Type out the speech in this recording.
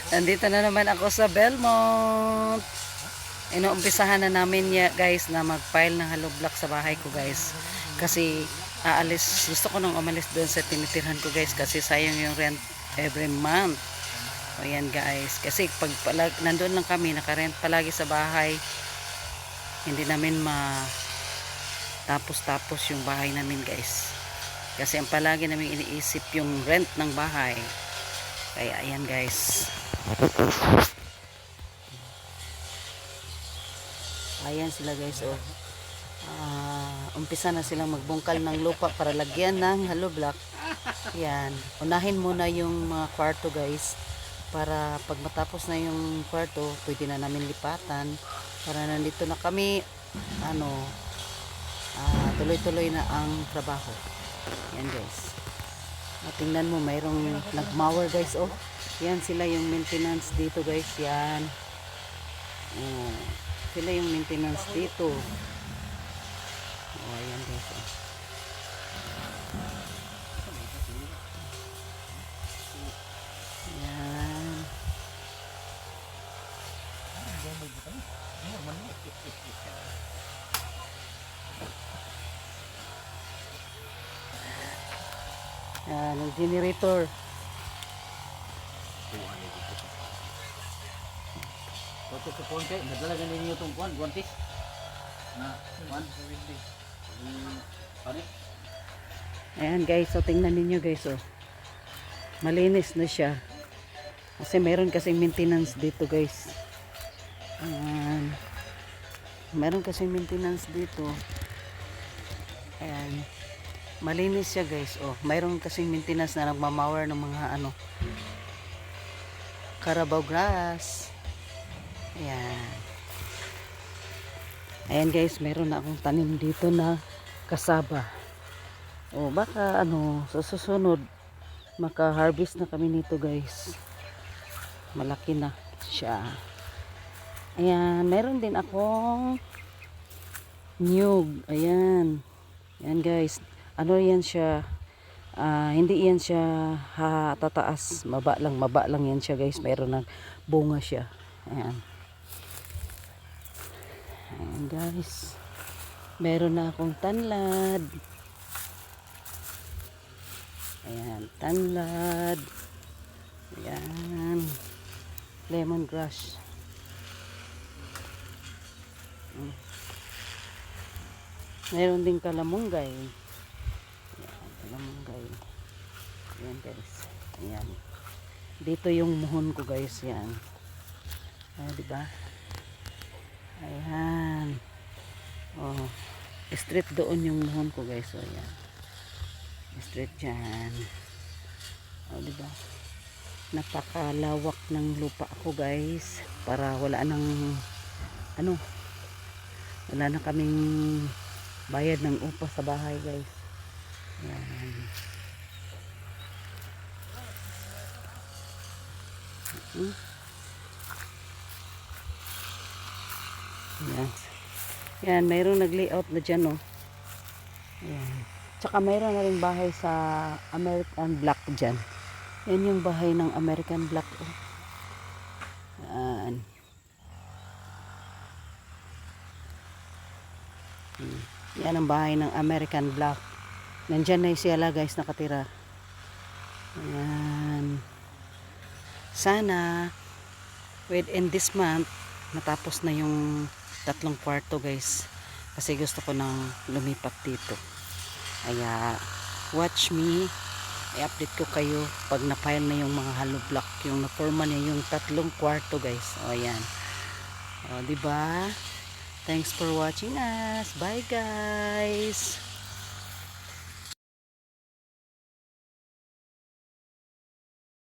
Nandito na naman ako sa Belmont. Inuumpisahan na namin guys na mag-file ng hollow block sa bahay ko guys. Kasi gusto ko nang umalis doon sa tinitirhan ko guys kasi sayang yung rent every month. O yan guys. Kasi pag nandun lang kami, nakarent palagi sa bahay, hindi namin tapos yung bahay namin guys. Kasi ang palagi namin iniisip yung rent ng bahay. Kaya ayan guys. Ayan sila guys, oh. Umpisa na silang magbungkal ng lupa para lagyan ng hollow block. Yan. Unahin muna yung mga kwarto guys. Para pag matapos na yung kwarto, pwede na namin lipatan. Para nandito na kami, tuloy-tuloy na ang trabaho. Yan guys. Tingnan mo, mayroong nagmower guys, oh. Yan sila yung maintenance dito guys. Yan. Sila yung maintenance dito. Ayan guys, oh. Yan. Yan, yung generator. Toto ke ponte, nadalagan ninyo itong kuwan, guwantis. Na, kuwan. Ano? Ayan guys, so tingnan ninyo guys, oh. Malinis na siya. Kasi meron kasing maintenance dito guys. Meron kasing maintenance dito. Ayan. Malinis siya guys, oh. Meron kasing maintenance na nagmamower ng mga Carabao grass. Ayan. Ayan guys, meron na akong tanim dito na kasaba. O baka sa susunod maka-harvest na kami nito guys. Malaki na siya. Ayan, meron din akong niyog. Ayan. Ayan guys. Yan siya. Hindi yan siya tataas. Maba lang yan siya guys. Meron ng bunga siya. Ayan. Ayan guys. Meron na akong tanlad. Ayan, tanlad. Ayan. Lemongrass. Meron din kalamunggay. Ayan, kalamunggay. Ayan guys. Ayan. Dito yung muhon ko guys. Yan. Ayan, diba? Ayan. Oh, straight doon yung muhon ko guys. So, ayan. Straight dyan. Oh, diba? Napakalawak ng lupa ko guys. Para wala nang wala na kaming bayad ng upa sa bahay guys. Ayan. Ayan. Yan, mayroong nag-layout na dyan, oh. Ayan. Tsaka mayroon na rin bahay sa American Black dyan. Yan yung bahay ng American Black, oh. Ayan. Yan ang bahay ng American Black. Nandyan na sila guys nakatira. Ayan. Sana within this month matapos na yung 3 kwarto guys, kasi gusto ko nang lumipat dito. Kaya watch me, i-update ko kayo pag na-file na yung mga hollow block, yung na-forma niya yung 3 kwarto guys. O ayan, o diba? Thanks for watching us. Bye guys.